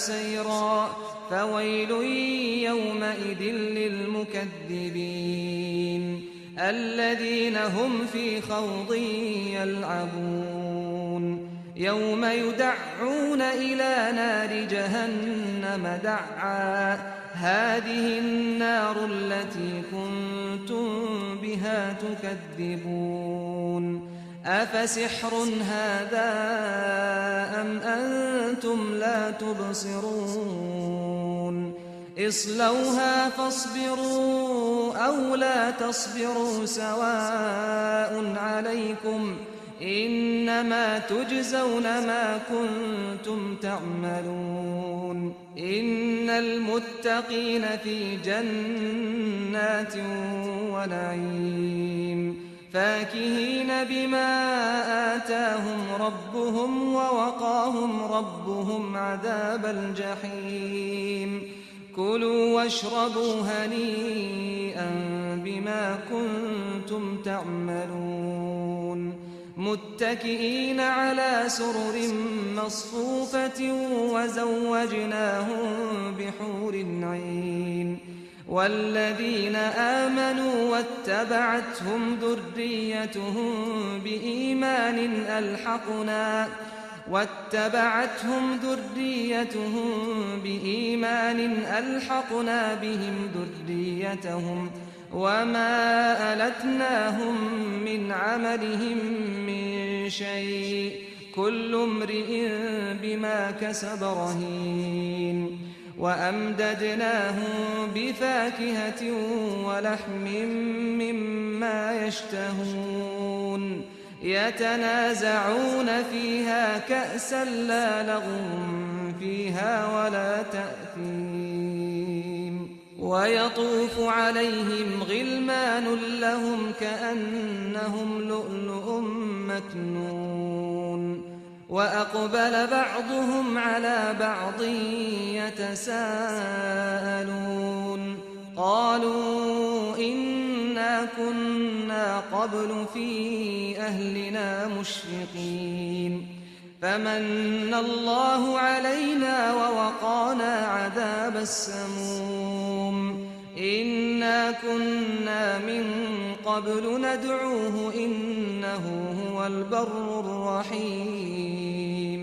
سيرا فويل يومئذ للمكذبين الذين هم في خوض يلعبون يوم يدعون إلى نار جهنم دعا هذه النار التي كنتم بها تكذبون أفسحر هذا أم أنتم لا تبصرون اصلوها فاصبروا أو لا تصبروا سواء عليكم إنما تجزون ما كنتم تعملون إن المتقين في جنات ونعيم فاكهين بما آتاهم ربهم ووقاهم ربهم عذاب الجحيم كلوا واشربوا هنيئا بما كنتم تعملون متكئين على سرر مصفوفة وزوجناهم بحور عين والذين آمنوا واتبعتهم ذريتهم بإيمان ألحقنا بهم ذريتهم وما ألتناهم من عملهم من شيء كل امرئ بما كسب رهين وأمددناهم بفاكهة ولحم مما يشتهون يتنازعون فيها كأسا لا لغو فيها ولا تأثيم ويطوف عليهم غلمان لهم كأنهم لؤلؤ مكنون وأقبل بعضهم على بعض يتساءلون قالوا إنا كنا قبل في أهلنا مشفقين فمن الله علينا ووقانا عذاب السموم إنا كنا من قبل ندعوه إنه هو البر الرحيم।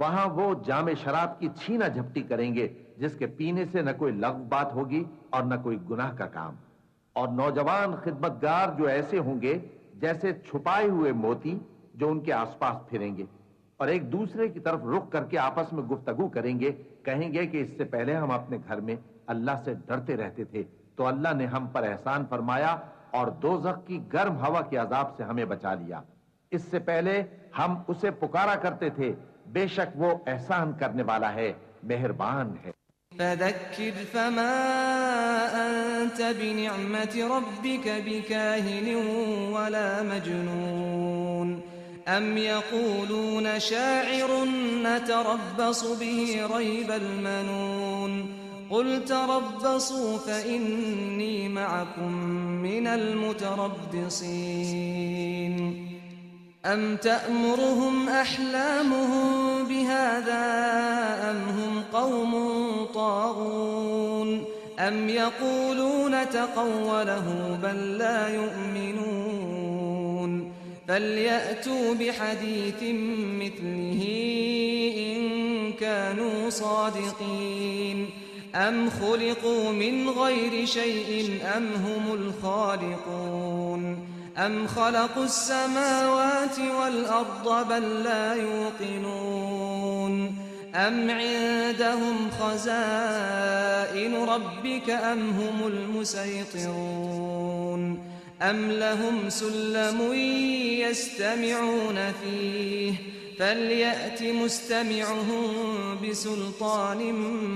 وہاں وہ جام شراب کی چھینا جھپٹی کریں گے جس کے پینے سے نہ کوئی لغو بات ہوگی اور نہ کوئی گناہ کا کام. اور نوجوان خدمتگار جو ایسے ہوں گے جیسے چھپائے ہوئے موتی جو ان کے آس پاس پھریں گے اور ایک دوسرے کی طرف رخ کر کے آپس میں گفتگو کریں گے, کہیں گے کہ اس سے پہلے ہم اپنے گھر میں اللہ سے ڈرتے رہتے تھے تو اللہ نے ہم پر احسان فرمایا اور دوزخ کی گرم ہوا کے عذاب سے ہمیں بچا لیا. اس سے پہلے ہم اسے پکارا کرتے تھے, بے شک وہ احسان کرنے والا ہے, مہربان ہے. فذكر فما أنت بنعمة ربك بكاهن ولا مجنون أم يقولون شاعر نتربص به ريب المنون قل تربصوا فإني معكم من المتربصين أم تأمرهم أحلامهم بهذا أم هم قوم طاغون أم يقولون تقوله بل لا يؤمنون فليأتوا بحديث مثله إن كانوا صادقين أم خلقوا من غير شيء أم هم الخالقون أم خلقوا السماوات والأرض بل لا يوقنون أم عندهم خزائن ربك أم هم المسيطرون أم لهم سلم يستمعون فيه فليأت مستمعهم بسلطان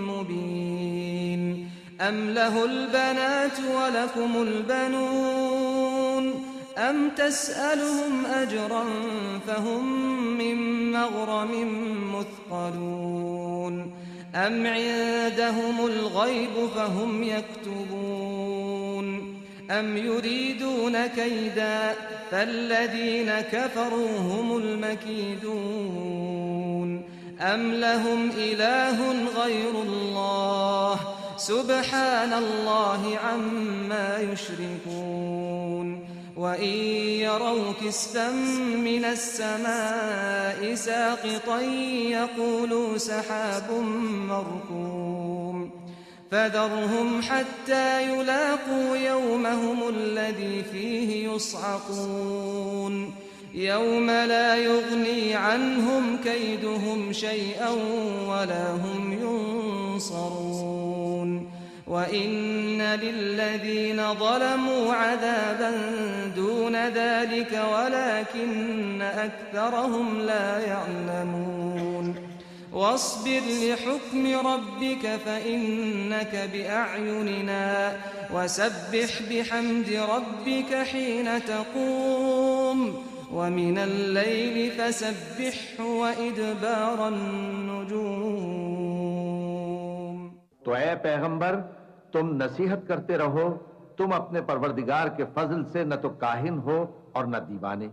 مبين أم له البنات ولكم البنون أم تسألهم أجرا فهم من مغرم مثقلون أم عندهم الغيب فهم يكتبون أم يريدون كيدا فالذين كفروا هم المكيدون أم لهم إله غير الله سبحان الله عما يشركون وَإِن يَرَوْا كِسْفًا مِّنَ السَّمَاءِ سَاقِطًا يَقُولُوا سَحَابٌ مَّرْكُومٌ فَذَرْهُمْ حَتَّىٰ يُلَاقُوا يَوْمَهُمُ الَّذِي فِيهِ يُصْعَقُونَ يَوْمَ لَا يُغْنِي عَنْهُمْ كَيْدُهُمْ شَيْئًا وَلَا هُمْ يُنصَرُونَ وَإِنَّ لِلَّذِينَ ظَلَمُوا عَذَابًا دُونَ ذَلِكَ وَلَكِنَّ أَكْثَرَهُمْ لَا يَعْلَمُونَ وَاصْبِرْ لِحُكْمِ رَبِّكَ فَإِنَّكَ بِأَعْيُنِنَا وَسَبِّحْ بِحَمْدِ رَبِّكَ حِينَ تَقُومُ وَمِنَ اللَّيْلِ فَسَبِّحْهُ وَإِدْبَارَ النُّجُومِ. تو اے پیغمبر تم نصیحت کرتے رہو, تم اپنے پروردگار کے فضل سے نہ تو کاہن ہو اور نہ دیوانے.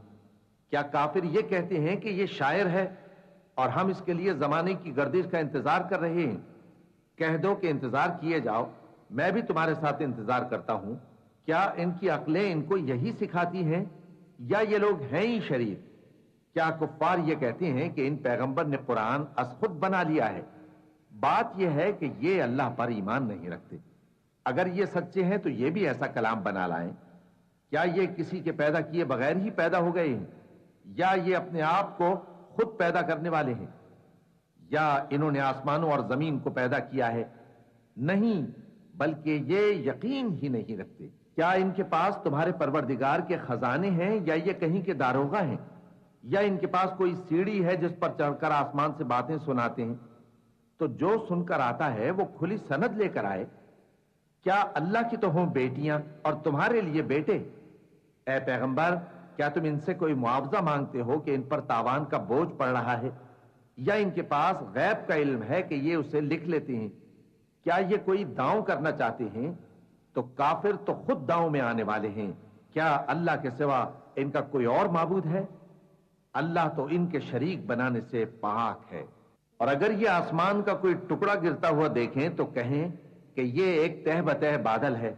کیا کافر یہ کہتے ہیں کہ یہ شاعر ہے اور ہم اس کے لیے زمانے کی گردش کا انتظار کر رہے ہیں؟ کہہ دو کہ انتظار کیے جاؤ, میں بھی تمہارے ساتھ انتظار کرتا ہوں. کیا ان کی عقلیں ان کو یہی سکھاتی ہیں یا یہ لوگ ہیں ہی شریف؟ کیا کفار یہ کہتے ہیں کہ ان پیغمبر نے قرآن از خود بنا لیا ہے؟ بات یہ ہے کہ یہ اللہ پر ایمان نہیں رکھتے. اگر یہ سچے ہیں تو یہ بھی ایسا کلام بنا لائیں. کیا یہ کسی کے پیدا کیے بغیر ہی پیدا ہو گئے ہیں یا یہ اپنے آپ کو خود پیدا کرنے والے ہیں یا انہوں نے آسمانوں اور زمین کو پیدا کیا ہے؟ نہیں, بلکہ یہ یقین ہی نہیں رکھتے. کیا ان کے پاس تمہارے پروردگار کے خزانے ہیں یا یہ کہیں کے داروغہ ہیں یا ان کے پاس کوئی سیڑھی ہے جس پر چڑھ کر آسمان سے باتیں سناتے ہیں؟ تو جو سن کر آتا ہے وہ کھلی سند لے کر آئے. کیا اللہ کی تو ہوں بیٹیاں اور تمہارے لیے بیٹے؟ اے پیغمبر, کیا تم ان سے کوئی معاوضہ مانگتے ہو کہ ان پر تاوان کا بوجھ پڑ رہا ہے یا ان کے پاس غیب کا علم ہے کہ یہ اسے لکھ لیتے ہیں؟ کیا یہ کوئی داؤں کرنا چاہتے ہیں؟ تو کافر تو خود داؤں میں آنے والے ہیں. کیا اللہ کے سوا ان کا کوئی اور معبود ہے؟ اللہ تو ان کے شریک بنانے سے پاک ہے. اور اگر یہ آسمان کا کوئی ٹکڑا گرتا ہوا دیکھیں تو کہیں کہ یہ ایک تہ بتہ بادل ہے,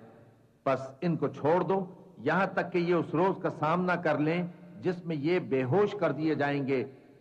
پس ان کو چھوڑ دو یہاں تک کہ یہ اس روز کا سامنا کر لیں جس میں یہ بے ہوش کر دیے جائیں گے,